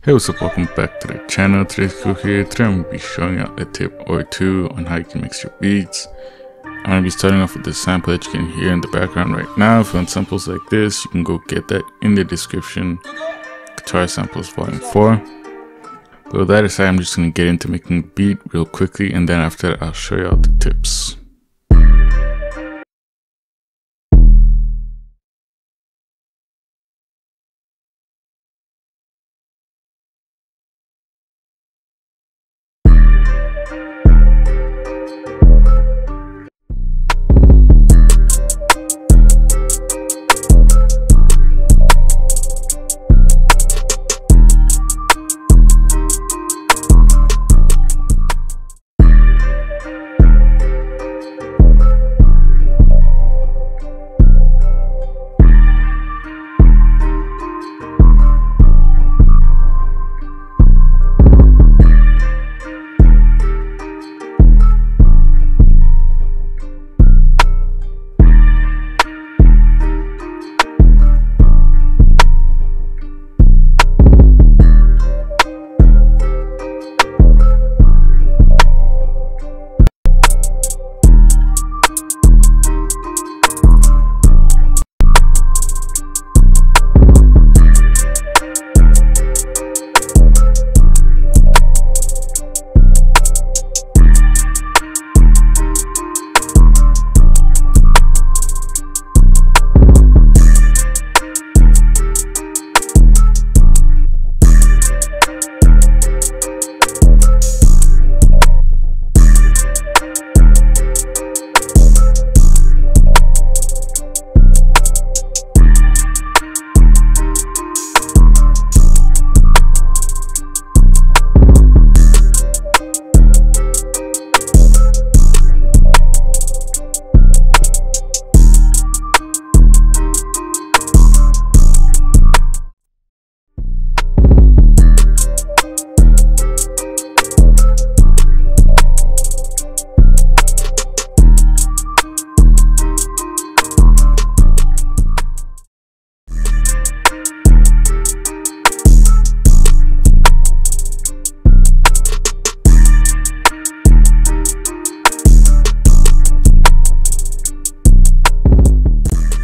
Hey, what's up, welcome back to the channel. Today's Cook here. Today I'm going to be showing you a tip or two on how you can mix your beats. I'm going to be starting off with the sample that you can hear in the background right now. If you want samples like this, you can go get that in the description. Guitar Samples Vol.4. But with that aside, I'm just going to get into making the beat real quickly, and then after that I'll show you all the tips.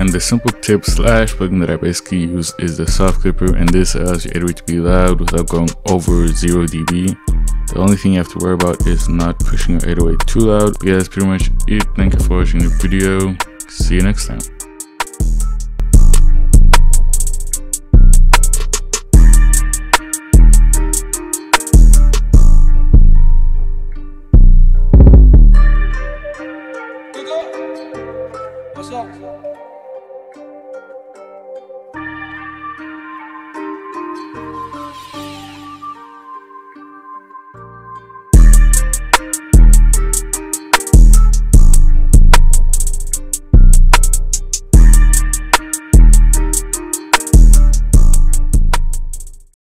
And the simple tip / plugin that I basically use is the soft clipper, and this allows your 808 to be loud without going over 0 dB. The only thing you have to worry about is not pushing your 808 too loud. But yeah, that's pretty much it. Thank you for watching the video. See you next time. What's up?